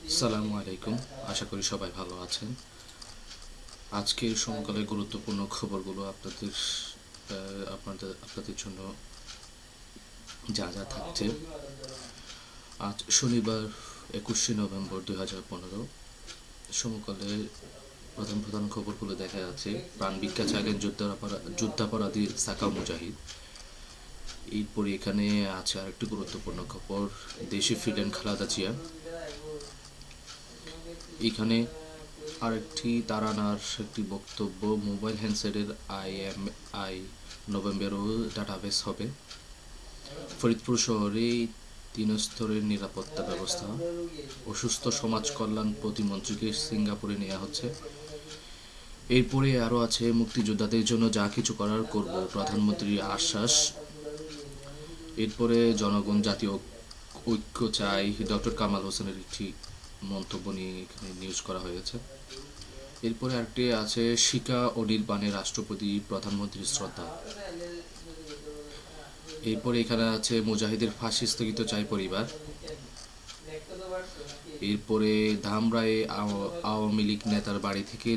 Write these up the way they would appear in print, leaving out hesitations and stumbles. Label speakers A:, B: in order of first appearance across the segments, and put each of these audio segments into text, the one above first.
A: আসসালামু আলাইকুম। আশা করি সবাই ভালো আছেন। আজকের সমকালে গুরুত্বপূর্ণ খবরগুলো আপনাদের জন্য যা যা থাকছে। আজ শনিবার 21শে নভেম্বর 2015। সমকালে প্রধান প্রধান খবরগুলো দেখা যাচ্ছে। প্রাণ ভিক্ষা চাইলেন যুদ্ধাপরাধী সাকা মুজাহিদ। এরপরে এখানে আছে আরেকটি গুরুত্বপূর্ণ খবর, দেশে ফিরলেন খালেদা জিয়া। এখানে আরেকটি তারানার একটি বক্তব্য, মোবাইল হ্যান্ডসেটের IMEI নভেম্বরেও ডাটাবেস হবে। ফরিদপুর শহরে 3 স্তরের নিরাপত্তা ব্যবস্থা। অসুস্থ সমাজ কল্যাণ প্রতিমন্ত্রীকে সিঙ্গাপুরে নেওয়া হচ্ছে। এরপরে আরও আছে, মুক্তিযোদ্ধাদের জন্য যা কিছু করার করব, প্রধানমন্ত্রীর আশ্বাস। এরপরে জনগণ জাতীয় ঐক্য চাই, ডক্টর কামাল হোসেনের একটি মন্তব্য নিয়ে এখানে নিউজ করা হয়েছে। এরপরে আরেকটি আছে, শিকা অনির্বাণে রাষ্ট্রপতি প্রধানমন্ত্রীর শ্রদ্ধা। এরপরে এখানে আছে, মুজাহিদের ফাঁসি স্থগিত চাই পরিবার। এরপরে ধামরায়ে আওয়ামী লীগ নেতার বাড়ি থেকে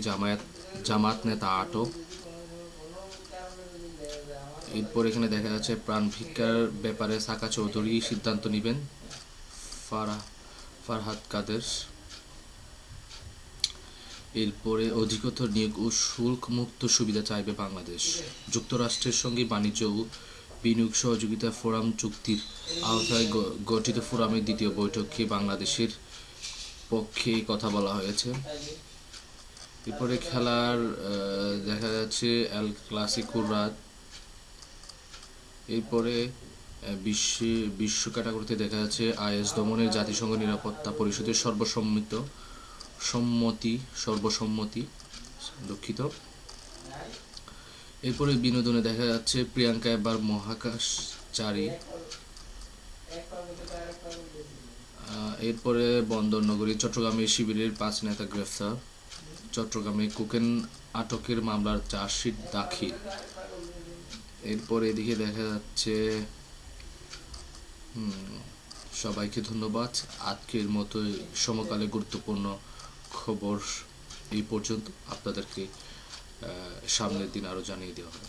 A: জামাত নেতা আটক। এরপর এখানে দেখা যাচ্ছে, প্রাণ ভিক্ষার ব্যাপারে সাকা চৌধুরী সিদ্ধান্ত নেবেন, ফারহাদ কাদের। এরপরে অধিকতর নিয়োগ ও শুল্ক মুক্ত সুবিধা চাইবে বাংলাদেশ। যুক্তরাষ্ট্রের সঙ্গে বাণিজ্য ও বিনিয়োগ সহযোগিতা ফোরাম চুক্তির আওতায় গঠিত ফোরামের দ্বিতীয় বৈঠকে বাংলাদেশের পক্ষে কথা বলা হয়েছে। এরপরে খেলার দেখা যাচ্ছে এল ক্লাসিকোর রাত। এরপরে বিশ্ব ক্যাটাগরিতে দেখা যাচ্ছে, IS দমনের জাতিসংঘ নিরাপত্তা পরিষদের সর্বসম্মতি দুঃখিত। এরপরে বিনোদনে দেখা যাচ্ছে, প্রিয়াঙ্কা এবার মহাকাশচারী। এরপরে বন্দর নগরী চট্টগ্রামে শিবিরের 5 নেতা গ্রেফতার। চট্টগ্রামে কোকেন আটকের মামলার চার্জশিট দাখিল। এরপর এদিকে দেখা যাচ্ছে, সবাইকে ধন্যবাদ। আজকের মতো সমকালে গুরুত্বপূর্ণ খবর এই পর্যন্ত। আপনাদেরকে সামনের দিন আরও জানিয়ে দেওয়া হবে।